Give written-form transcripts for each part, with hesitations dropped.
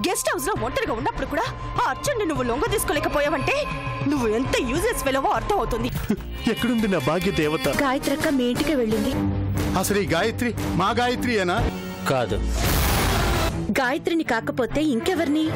Guest house లో ఒంటరిగా ఉన్నప్పుడు కూడా ఆ అర్జున్ని నువ్వు లొంగ తీసుకోలేకపోయావంటే నువ్వు ఎంత యూజెస్ ఫెలోవో అర్థం అవుతుంది. ఎక్కడుంది నా భాగ్య దేవత? గాయత్రక్క మీ ఇంటికి వెళ్ళింది. అసలు ఈ గాయత్రి మా గాయత్రియేనా? కాదు. గాయత్రిని కాకపోతే ఇంకెవర్ని?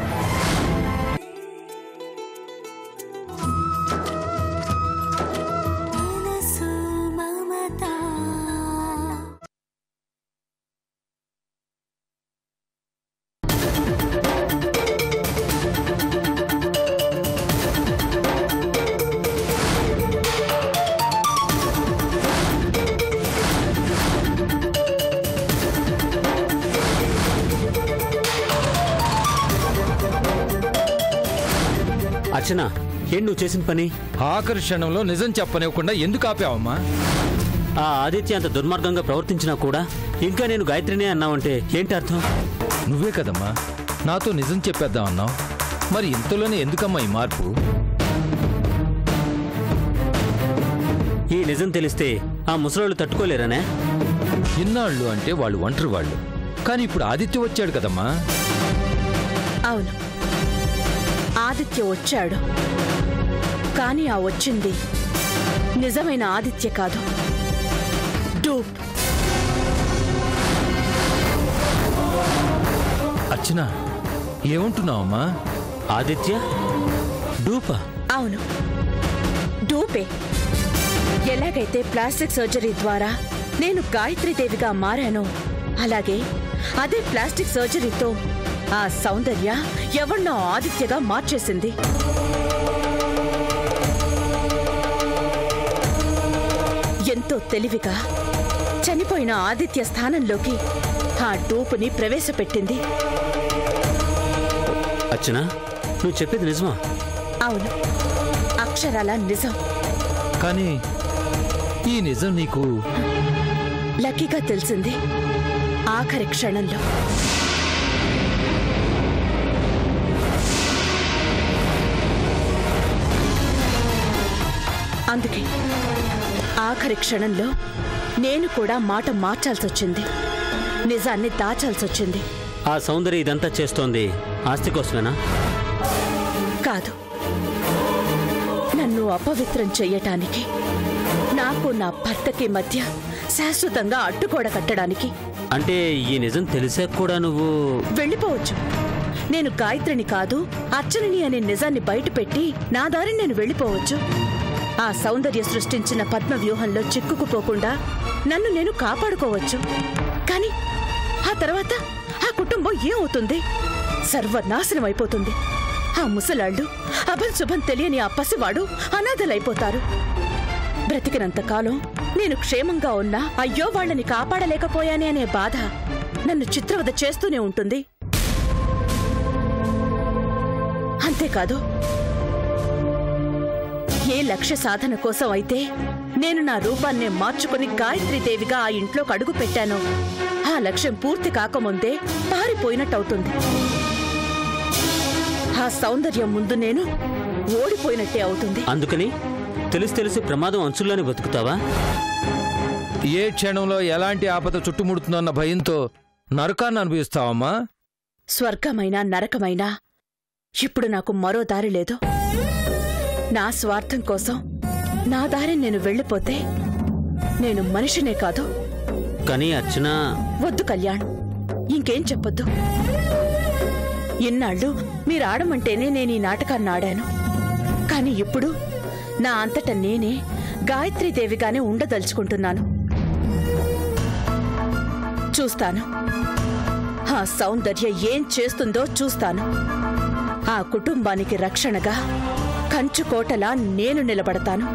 అర్చన, ఏం నువ్వు చేసిన పని? ఆఖరి క్షణంలో నిజం చెప్పనివ్వకుండా ఎందుకు ఆపావమ్మా? ఆ ఆదిత్య అంత దుర్మార్గంగా ప్రవర్తించినా కూడా ఇంకా నేను గాయత్రినే అన్నావంటే ఏంటి అర్థం? నువ్వే కదమ్మా నాతో నిజం చెప్పేద్దాం అన్నావు. మరి ఇంతలోనే ఎందుకమ్మా ఈ మార్పు? ఈ నిజం తెలిస్తే ఆ ముసలోళ్ళు తట్టుకోలేరనే? ఇన్నాళ్ళు అంటే వాళ్ళు ఒంటరి వాళ్ళు. కానీ ఇప్పుడు ఆదిత్య వచ్చాడు కదమ్మా. అవును, ఆదిత్య వచ్చాడు. కానీ ఆ వచ్చింది నిజమైన ఆదిత్య కాదు, డూప్. అర్చన, ఏమంటున్నావమ్మా? ఆదిత్య డూపా? అవును, డూపే. ఎలాగైతే ప్లాస్టిక్ సర్జరీ ద్వారా నేను గాయత్రీదేవిగా మారానో అలాగే అదే ప్లాస్టిక్ సర్జరీతో ఆ సౌందర్య ఎవరినో ఆదిత్యగా మార్చేసింది. ఎంతో తెలివిగా చనిపోయిన ఆదిత్య స్థానంలోకి ఆ డూపుని ప్రవేశపెట్టింది. అర్చన, నువ్వు చెప్పేది నిజమా? అవును, అక్షరాల నిజం. కానీ ఈ నిజం నీకు లక్కీగా తెలిసింది ఆఖరి క్షణంలో. అందుకే ఆఖరి క్షణంలో నేను కూడా మాట మార్చాల్సొచ్చింది, నిజాన్ని దాచాల్సొచ్చింది. ఆ సౌందర్య ఇదంతా చేస్తోంది ఆస్తి కోసమేనా? కాదు, నన్ను అపవిత్రం చెయ్యటానికి, నాకు నా భర్తకి మధ్య శాశ్వతంగా అడ్డుగోడ కట్టడానికి. అంటే ఈ నిజం తెలిసా కూడా నువ్వు వెళ్ళిపోవచ్చు. నేను గాయత్రిని కాదు అర్చనని అనే నిజాన్ని బయటపెట్టి నా దారిని నేను వెళ్ళిపోవచ్చు. ఆ సౌందర్య సృష్టించిన పద్మ వ్యూహంలో చిక్కుకుపోకుండా నన్ను నేను కాపాడుకోవచ్చు. కానీ ఆ తర్వాత ఆ కుటుంబం ఏమవుతుంది? సర్వనాశనం అయిపోతుంది. ఆ ముసలాళ్ళు, అభం శుభం తెలియని ఆ పసివాడు అనాథలైపోతారు. బ్రతికినంత కాలం నేను క్షేమంగా ఉన్నా అయ్యో వాళ్ళని కాపాడలేకపోయానే అనే బాధ నన్ను చిత్రవద చేస్తూనే ఉంటుంది. అంతేకాదు, ఏ లక్ష్య సాధన కోసం అయితే నేను నా రూపాన్నే మార్చుకుని గాయత్రీదేవిగా ఆ ఇంట్లోకి అడుగు పెట్టానో ఆ లక్ష్యం పూర్తి కాకముందే పారిపోయినట్టవుతుంది. ఆ సౌందర్యం ముందు నేను ఓడిపోయినట్టే అవుతుంది. అందుకని తెలిసి ప్రమాదం అంచుల్లోనే బతుకుతావా? ఏ క్షణంలో ఎలాంటి ఆపద చుట్టుముడుతుందన్న భయంతో నరకాన్ని అనుభవిస్తావమ్మా? స్వర్గమైనా నరకమైనా ఇప్పుడు నాకు మరో దారి లేదు. నా స్వార్థం కోసం నా దారిని నేను వెళ్ళిపోతే నేను మనిషినే కాదు. కానీ అర్చన, వద్దు కళ్యాణ్, ఇంకేం చెప్పొద్దు. ఇన్నాళ్ళు మీరు ఆడమంటేనే నేను ఈ నాటకాన్ని ఆడాను. కానీ ఇప్పుడు నా అంతట నేనే గాయత్రీదేవిగానే ఉండదలుచుకుంటున్నాను. చూస్తాను ఆ సౌందర్య ఏం చేస్తుందో చూస్తాను. ఆ కుటుంబానికి రక్షణగా కంచుకోటలా నేను నిలబడతాను.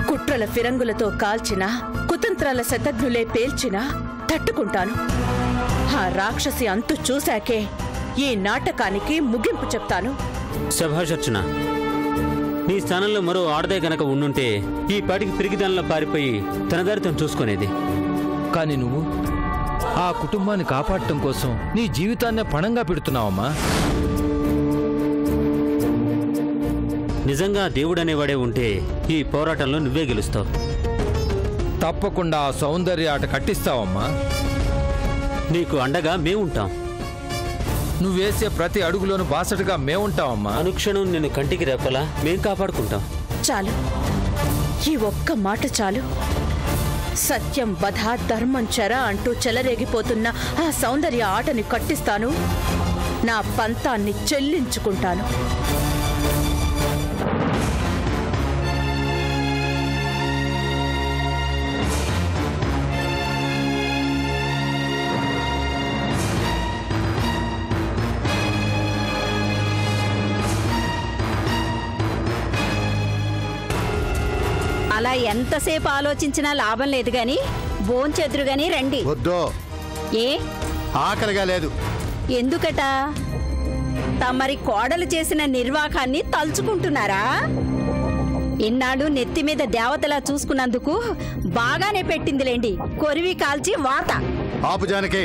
కుట్రల ఫిరంగులతో కాల్చిన, కుతంత్రాల శతఘ్నులే పేల్చినా తట్టుకుంటాను. ఆ రాక్షసి అంతు చూశాకే ఈ నాటకానికి ముగింపు చెప్తాను. శభాష్ అర్చన, నీ స్థానంలో మరో ఆడదే గనక ఉండుంటే ఈ పాటికి పిరిగిదానిలో పారిపోయి తన దారి తను చూసుకునేది. కానీ నువ్వు ఆ కుటుంబాన్ని కాపాడటం కోసం నీ జీవితాన్నే పణంగా పెడుతున్నావమ్మా. నిజంగా దేవుడనేవాడే ఉంటే ఈ పోరాటంలో నువ్వే గెలుస్తావు. తప్పకుండా ఆ సౌందర్య ఆట కట్టిస్తావమ్మా. నీకు అండగా మేముంటాం. నువ్వు వేసే ప్రతి అడుగులోనూ బాసటగా మేముంటామమ్మా. అనుక్షణం నిన్ను కంటికి రెప్పలా మేం కాపాడుకుంటాం. చాలు, ఈ ఒక్క మాట చాలు. సత్యం వధ ధర్మం చెర అంటూ చెలరేగిపోతున్న ఆ సౌందర్య ఆటని కట్టిస్తాను, నా పంతాన్ని చెల్లించుకుంటాను. అలా ఎంతసేపు ఆలోచించినా లాభం లేదు గాని భోంచెదురు గాని రండి. వద్దు, ఏ ఆకలిగా లేదు. ఎందుకట? తమరి కోడలు చేసిన నిర్వాకాన్ని తలుచుకుంటున్నారా? ఇన్నాడు నెత్తి మీద దేవతలా చూసుకున్నందుకు బాగానే పెట్టిందిలేండి కొరివి కాల్చి వాత. ఆపు జానకి,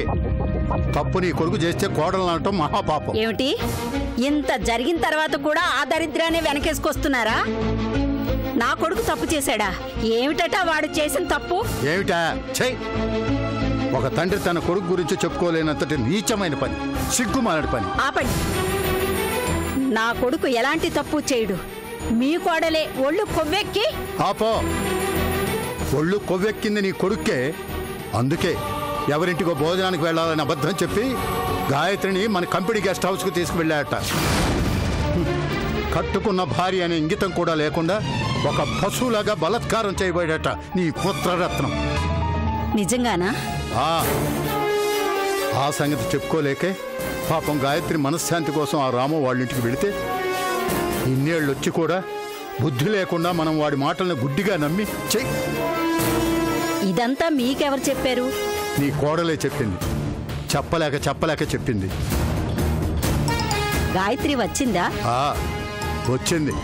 తప్పు నీ కొడుకు చేస్తే కోడలు అనటం మహాపాపం. ఏమిటి, ఇంత జరిగిన తర్వాత కూడా ఆ దరిద్రాన్ని వెనకేసుకొస్తున్నారా? నా కొడుకు తప్పు చేశాడా? ఏమిటట వాడు చేసిన తప్పు? ఏమిటా? చెయ్, ఒక తండ్రి తన కొడుకు గురించి చెప్పుకోలేనంతటి నీచమైన పని, సిగ్గుమాలడి పని. ఆపండి. నా కొడుకు ఎలాంటి తప్పు చేయడు. మీ కోడలే ఒళ్ళు కొవ్వెక్కి. ఆపో, ఒళ్ళు కొవ్వెక్కింది నీ కొడుక్కే. అందుకే ఎవరింటికో భోజనానికి వెళ్ళాలని అబద్ధం చెప్పి గాయత్రిని మన కంపెనీ గెస్ట్ హౌస్కు తీసుకువెళ్ళాట. కట్టుకున్న భార్య అనే ఇంగితం కూడా లేకుండా ఒక పశువులాగా బలత్కారం చేయబోయేట నీ పుత్రరత్నం. నిజంగానా? ఆ సంగతి చెప్పుకోలేకే పాపం గాయత్రి మనశ్శాంతి కోసం ఆ రాము వాళ్ళింటికి వెళితే ఇన్నేళ్ళు వచ్చి కూడా బుద్ధి లేకుండా మనం వాడి మాటలను గుడ్డిగా నమ్మి చెయ్యి. ఇదంతా మీకెవరు చెప్పారు? నీ కోడలే చెప్పింది. చెప్పలేక చెప్పింది. గాయత్రి వచ్చిందా? వచ్చింది.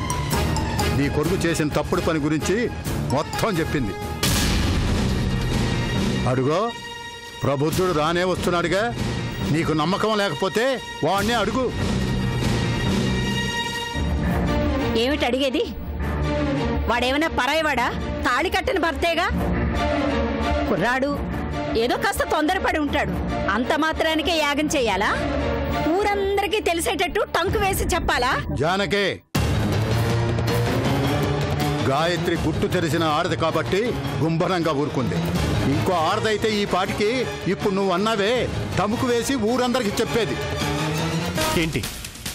నీ కొడుకు చేసిన తప్పుడు పని గురించి మొత్తం చెప్పింది. అడుగో, ప్రబుద్ధుడు రానే వస్తున్నాడుగా. నీకు నమ్మకం లేకపోతే వాడినే అడుగు. ఏమిటి అడిగేది? వాడేమైనా పరాయివాడా? తాళి కట్టిన భర్తేగా. కుర్రాడు ఏదో కాస్త తొందరపడి ఉంటాడు. అంత మాత్రానికే యాగం చెయ్యాలా? ఊరందరికీ తెలిసేటట్టు టంకు వేసి చెప్పాలా? జానకే, గాయత్రి గుట్టు తెరిచిన ఆడది కాబట్టి గుంభనంగా ఊరుకుంది. ఇంకో ఆడదైతే ఈ పాటికి ఇప్పుడు నువ్వు అన్నావే తముకు వేసి ఊరందరికి చెప్పేది.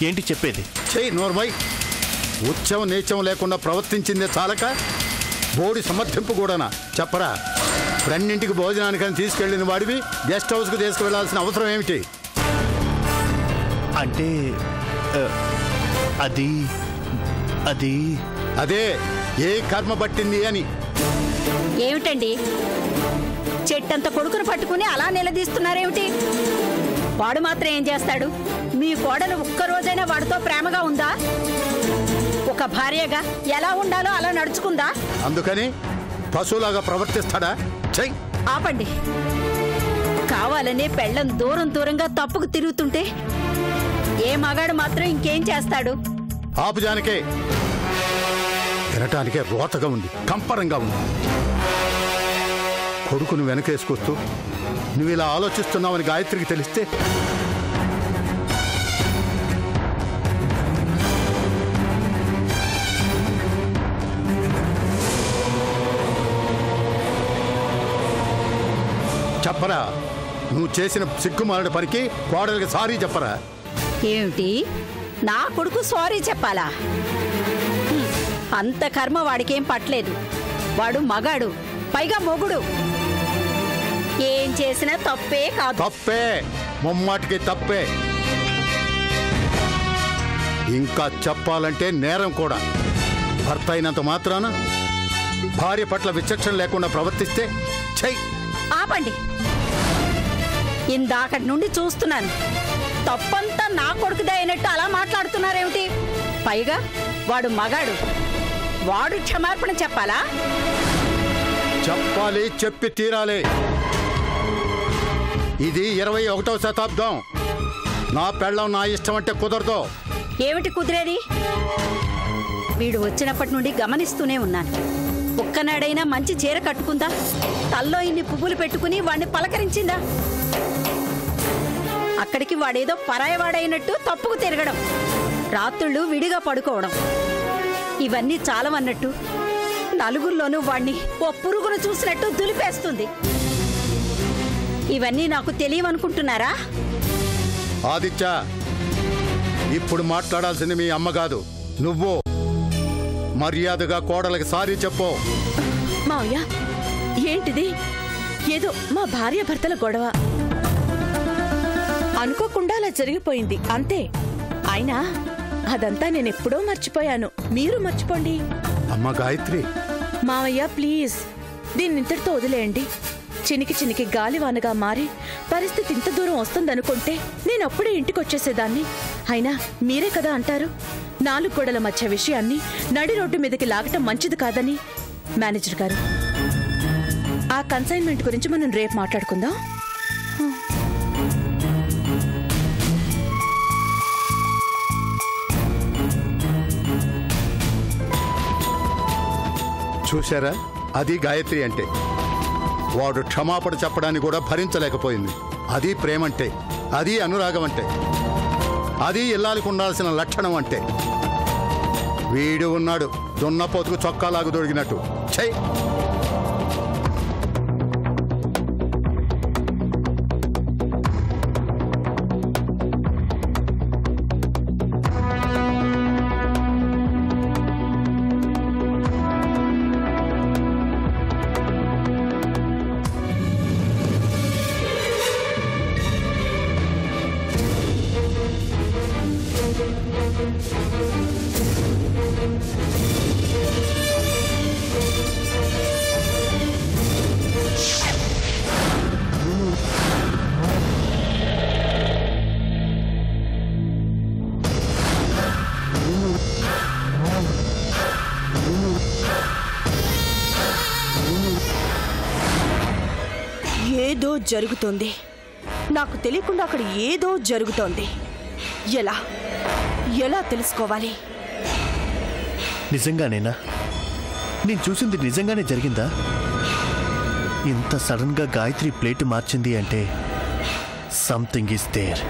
ఏంటి చెప్పేది? చెయ్యి నోర్మై. ఉత్సవం నీచం లేకుండా ప్రవర్తించిందే చాలక బోడి సమర్థింపు కూడానా? చెప్పరా. ఫ్రెండింటికి భోజనానికని తీసుకెళ్లిన వాడివి గెస్ట్ హౌస్కు తీసుకువెళ్లాల్సిన అవసరం ఏమిటి? అంటే అదే ఏ కర్మ పట్టింది అని. ఏమిటండి, చెట్టంత కొడుకును పట్టుకుని అలా నిలదీస్తున్నారేమిటి? వాడు మాత్రం ఏం చేస్తాడు? మీ కోడలు ఒక్కరోజైనా వాడితో ప్రేమగా ఉందా? ఒక భార్యగా ఎలా ఉండాలో అలా నడుచుకుందా? అందుకని పశువులాగా ప్రవర్తిస్తాడా? చెయ్. ఆపండి. కావాలనే పెళ్ళం దూరంగా తప్పుకు తిరుగుతుంటే ఏ మగాడు మాత్రం ఇంకేం చేస్తాడు? ఆపు జానకే. తినటానికే రోతగా ఉంది, కంపరంగా ఉంది. కొడుకును వెనకేసుకొస్తూ నువ్వు ఇలా ఆలోచిస్తున్నావని గాయత్రికి తెలిస్తే చెప్పరా. నువ్వు చేసిన సిగ్గుమాలడి పనికి కోడలికి సారీ చెప్పరా. ఏమిటి, నా కొడుకు సారీ చెప్పాలా? అంత కర్మ వాడికేం పట్టలేదు. వాడు మగాడు, పైగా మొగుడు. ఏం చేసినా తప్పే కాదు. తప్పే, ముమ్మాటికి తప్పే. ఇంకా చెప్పాలంటే నేరం కూడా. భర్త అయినంత మాత్రాన భార్య పట్ల విచక్షణ లేకుండా ప్రవర్తిస్తే చెయ్యి. ఆపండి. ఇందాకటి నుండి చూస్తున్నాను. తప్పంతా నా కొడుకుదే అయినట్టు అలా మాట్లాడుతున్నారేమిటి? పైగా వాడు మగాడు. వాడు క్షమార్పణ చెప్పాలా? చెప్పాలి, చెప్పి తీరాలి. ఇది 21వ శతాబ్దం. నా పెళ్ళం నా ఇష్టం అంటే కుదరదు. ఏమిటి కుదిరేది? వీడు వచ్చినప్పటి నుండి గమనిస్తూనే ఉన్నాను. ఒక్కనాడైనా మంచి చీర కట్టుకుందా? తల్లో ఇన్ని పువ్వులు పెట్టుకుని వాణ్ణి పలకరించిందా? అక్కడికి వాడేదో పరాయవాడైనట్టు తప్పుకు తిరగడం, రాత్రుళ్ళు విడిగా పడుకోవడం, ఇవన్నీ చాలవన్నట్టు నలుగురిలోనూ వాణ్ణి ఓ పురుగును చూసినట్టు దులిపేస్తుంది. ఇవన్నీ నాకు తెలియవనుకుంటున్నారా? ఆదిత్య, ఇప్పుడు మాట్లాడాల్సింది మీ అమ్మ కాదు, నువ్వు. మర్యాదగా కోడలకి సారీ చెప్పు. మావయ్య, ఏంటిది? ఏదో మా భార్య భర్తల గొడవ అనుకోకుండా అలా జరిగిపోయింది అంతే. అయినా అదంతా నేనెప్పుడో మర్చిపోయాను, మీరు మర్చిపోండి. అమ్మ గాయత్రి. మావయ్య ప్లీజ్, దీన్నింతటితో వదిలేయండి. చినికి చినికి గాలివానగా మారి పరిస్థితి ఇంత దూరం వస్తుందనుకుంటే నేనప్పుడే ఇంటికొచ్చేసేదాన్ని. అయినా మీరే కదా అంటారు, 4 గోడల మధ్య విషయాన్ని నడి రోడ్డు మీదకి లాగటం మంచిది కాదని. మేనేజర్ గారు, ఆ కన్సైన్మెంట్ గురించి మనం రేపు మాట్లాడుకుందాం. చూశారా, అది గాయత్రి అంటే. వాడు క్షమాపణ చెప్పడానికి కూడా భరించలేకపోయింది. అది ప్రేమంటే, అది అనురాగం అంటే, అది ఇల్లాలకు ఉండాల్సిన లక్షణం అంటే. వీడు ఉన్నాడు దున్నపోతుకు చొక్కాలాగు దొరికినట్టు. ఛై! ఏదో జరుగుతోంది, నాకు తెలియకుండా అక్కడ ఏదో జరుగుతోంది. ఎలా ఎలా తెలుసుకోవాలి? నిజంగానేనా? నేను చూసింది నిజంగానే జరిగిందా? ఇంత సడన్గా గాయత్రి ప్లేట్ మార్చింది అంటే సంథింగ్ ఈస్ దేర్.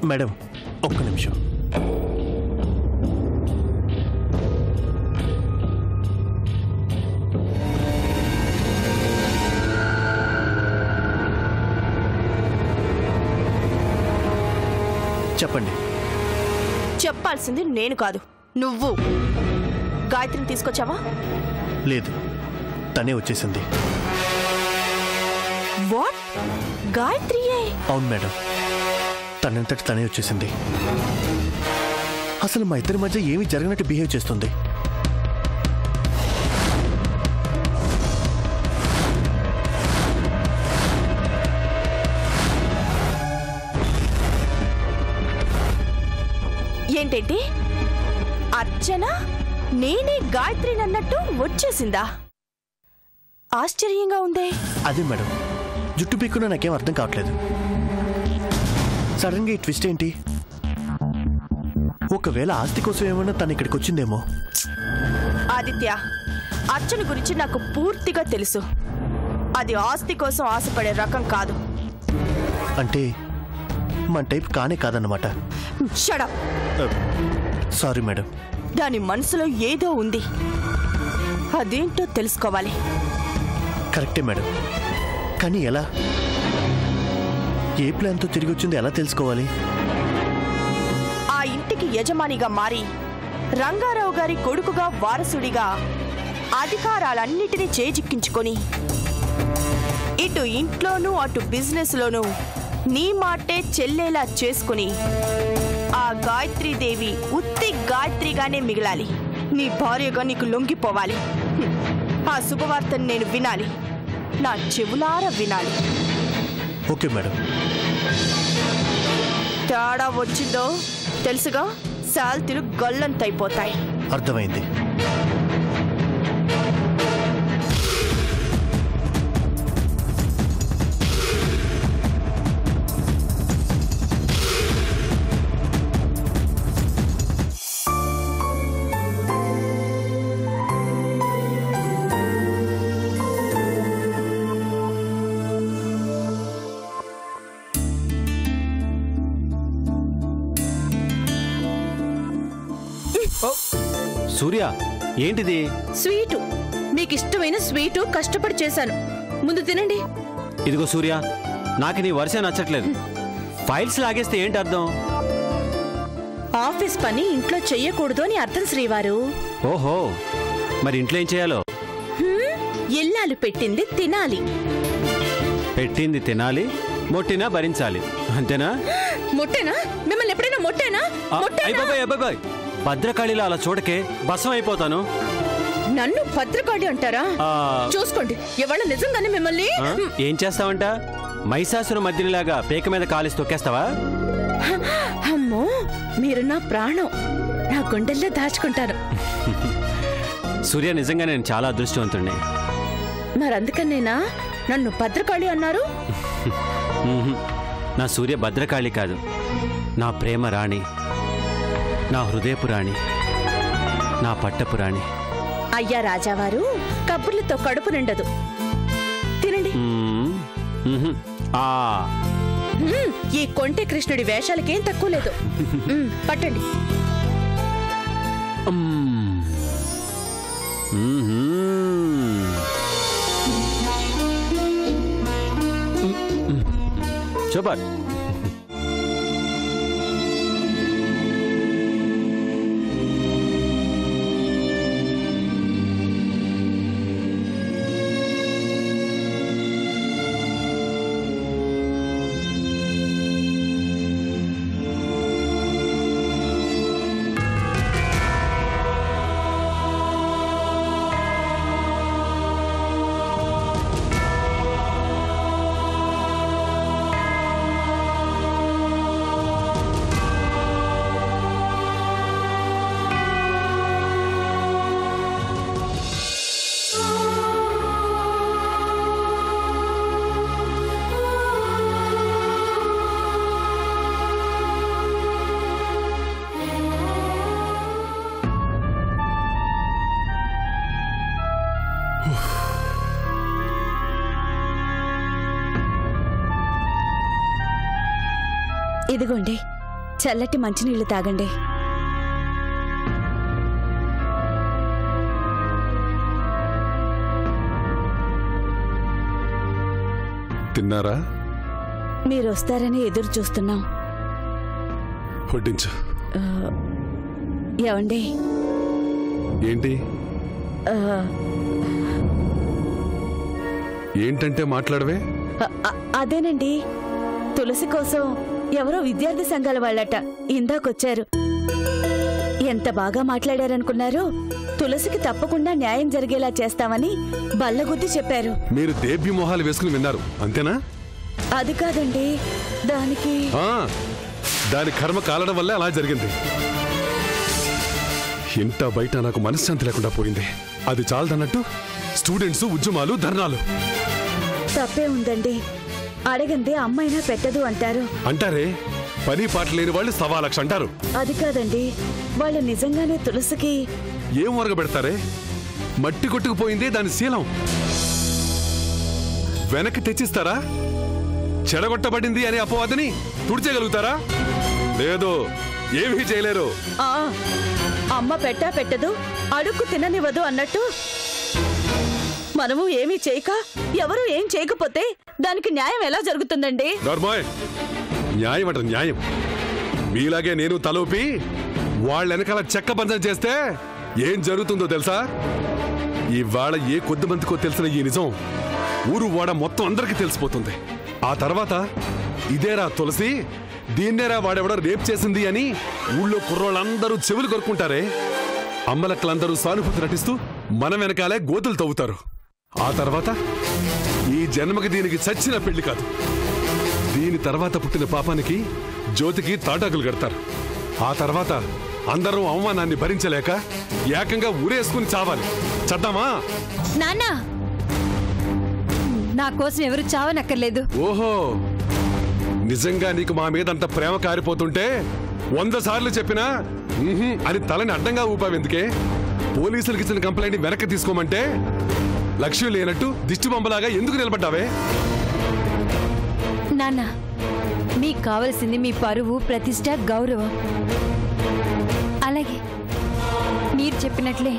మేడం, ఒక్క నిమిషం. చెప్పండి. చెప్పాల్సింది నేను కాదు, నువ్వు. గాయత్రిని తీసుకొచ్చావా? లేదు, తనే వచ్చేసింది. వాట్? గాయత్రియే? అవును మేడం, తనంతటి తనే వచ్చేసింది. అసలు మా ఇద్దరి మధ్య ఏమీ జరగనట్టు బిహేవ్ చేస్తుంది. ఏంటేంటి? అర్చన నేనే గాయత్రిని అన్నట్టు వచ్చేసిందా? ఆశ్చర్యంగా ఉందే. అదే మేడం, జుట్టు పీక్కున్నా నాకేం అర్థం కావట్లేదు. సడన్గా ఈ ట్విస్ట్ ఏంటి? ఒకవేళ ఆస్తి కోసం ఏమన్నా తను ఇక్కడికి వచ్చిందేమో. ఆదిత్య, అర్చన గురించి నాకు పూర్తిగా తెలుసు. అది ఆస్తి కోసం ఆశపడే రకం కాదు. అంటే మన టైప్ కానే కాదన్నమాట. Shut up. Sorry madam. దాని మనసులో ఏదో ఉంది, అదేంటో తెలుసుకోవాలి. కరెక్టే మేడం, కానీ ఎలా? ఏ ప్లాన్తో తిరిగి వచ్చిందో ఎలా తెలుసుకోవాలి? ఆ ఇంటికి యజమానిగా మారి రంగారావు గారి కొడుకుగా వారసుడిగా అధికారాలన్నిటినీ చేజిక్కించుకొని ఇటు ఇంట్లోనూ అటు బిజినెస్లోనూ నీ మాటే చెల్లేలా చేసుకుని ఆ గాయత్రీదేవి ఉత్తి గాయత్రిగానే మిగలాలి. నీ భార్యగా నీకు లొంగిపోవాలి. ఆ శుభవార్తను నేను వినాలి, నా చెవులారా వినాలి. Okay madam. తేడా వచ్చిందో తెలుసుగా, శాల్తీలు గల్లంతైపోతాయి. అర్థమైంది. సూర్య ఏంటిది? స్వీటు, మీకు ఇష్టమైన స్వీటు కష్టపడి చేశాను. ముందు తినండి. ఇదిగో సూర్య, నాకు నీ వరుస నచ్చట్లేదు. ఫైల్స్ లాగేస్తే ఏంటి అర్థం? ఆఫీస్ పని ఇంట్లో చెయ్యకూడదు అని అర్థం శ్రీవారు. ఓహో, మరి ఇంట్లో ఏం చేయాలో? ఇల్లాలు పెట్టింది తినాలి. పెట్టింది తినాలి, మొట్టినా భరించాలి, అంతేనా? మొట్టేనా? మిమ్మల్ని ఎప్పుడైనా మొట్టేనా? అబ్బాయి భద్రకాళిలా అలా చూడకే, భస్మం అయిపోతాను. నన్ను భద్రకాళి అంటారా? చూసుకోండి, ఇవాళ నిజంగానే మిమ్మల్ని. ఏం చేస్తావంట? మైసాసుర మధ్యలాగా పేక మీద కాలిసి తొక్కేస్తావా? అమ్మో, మీరు నా ప్రాణం, నా గుండెల్లో దాచుకుంటారు. సూర్య, నిజంగా నేను చాలా అదృష్టవంతుణ్ణి. మరందుకనేనా నన్ను భద్రకాళి అన్నారు? నా సూర్య భద్రకాళి కాదు, నా ప్రేమ రాణి, నా హృదయపు రాణి, నా పట్టపు రాణి. అయ్యా రాజావారు, కబుర్లతో కడుపు నిండదు. తినండి. ఈ కొంటె కృష్ణుడి వేషాలకేం తక్కువ లేదు. పట్టండి. సూపర్. ఇదిగోండి, చల్లటి మంచినీళ్లు తాగండి. తిన్నారా? మీరు వస్తారని ఎదురు చూస్తున్నాం. వడ్డించు. ఏమండి? ఏంటి? ఏంటంటే మాట్లాడవే? అదేనండి, తులసి కోసం ఎవరో విద్యార్థి సంఘాల వాళ్ళట ఇందాకొచ్చారు. ఎంత బాగా మాట్లాడారనుకున్నారు? తులసికి తప్పకుండా న్యాయం జరిగేలా చేస్తామని బల్లగుద్ది చెప్పారు. మీరు దేవ్య మొహాలు వేసుకుని విన్నారు, అంతేనా? అది కాదండి, దాని కర్మ కాలడం వల్లే అలా జరిగింది. ఇంట బయట నాకు మనశ్శాంతి లేకుండా పోయింది. అది చాలదన్నట్టు స్టూడెంట్స్ ఉద్యమాలు, ధర్నాలు. తప్పే ఉందండి, అడగందే అమ్మైనా పెట్టదు అంటారు. అంటారే, పని పాట లేని వాళ్ళు 1,00,000 అంటారు. అది కాదండి, వాళ్ళు నిజంగానే తులసికి ఏం ఒరగబెడతారే? మట్టి కొట్టుకుపోయిందే దాని శీలం. వెనక్కి తెచ్చిస్తారా? చెడగొట్టబడింది అనే అపవాదిని తుడిచేయగలుగుతారా? లేదు, ఏమీ చేయలేరు. అమ్మ పెట్టదు, అడుక్కు తిననివ్వదు అన్నట్టు మనము ఏమీ చేయక ఎవరు ఏం చేయకపోతే దానికి న్యాయం ఎలా జరుగుతుందండి? న్యాయం అంట న్యాయం. మీలాగే నేను తలూపి వాళ్ళ వెనకాల చెక్క పంచం చేస్తే ఏం జరుగుతుందో తెలుసా? ఇవాళ ఏ కొద్ది మందికో తెలిసిన ఈ నిజం ఊరు వాడ మొత్తం అందరికీ తెలిసిపోతుంది. ఆ తర్వాత ఇదేరా తులసి, దీన్నేరా వాడెవడో రేప్ చేసింది అని ఊళ్ళో కుర్రోళ్ళందరూ చెవులు కొరుక్కుంటారే. అమ్మలక్కలందరూ సానుభూతి నటిస్తూ మన వెనకాలే గోతులు తవ్వుతారు. ఆ తర్వాత ఈ జన్మకి దీనికి చచ్చిన పెళ్లి కాదు, దీని తర్వాత పుట్టిన పాపానికి జ్యోతికి తాటాకులు కడతారు. ఆ తర్వాత అందరూ అవమానాన్ని భరించలేక ఏకంగా ఊరేసుకుని చావాలి. చద్దామా? నాన్న, నా కోసం ఎవరు చావనక్కర్లేదు. ఓహో, నిజంగా నీకు మా మీద అంత ప్రేమ కారిపోతుంటే 100 సార్లు చెప్పినా అని తలని అడ్డంగా ఊపావెందుకే? పోలీసులకు ఇచ్చిన కంప్లైంట్ వెనక్కి తీసుకోమంటే లక్ష్యం లేనట్టు దిష్టి బొమ్మలాగా ఎందుకు నిలబడ్డావే? నాన్న, మీకు కావలసింది మీ పరువు, ప్రతిష్ట, గౌరవం. అలాగే మీరు చెప్పినట్లే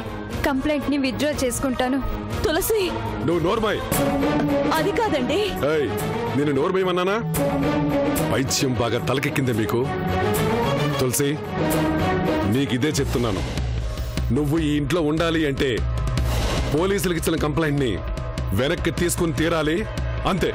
కంప్లైంట్ ని విత్డ్రా చేసుకుంటాను. తులసి, నువ్వు నోర్మాయ్. అది కాదండి. నేను నోర్మయమన్నానా? వైద్యం బాగా తలకెక్కిందే మీకు? తులసి, నీకిదే చెప్తున్నాను. నువ్వు ఈ ఇంట్లో ఉండాలి అంటే పోలీసులకు ఇచ్చిన కంప్లైంట్ ని వెనక్కి తీసుకుని తీరాలి, అంతే.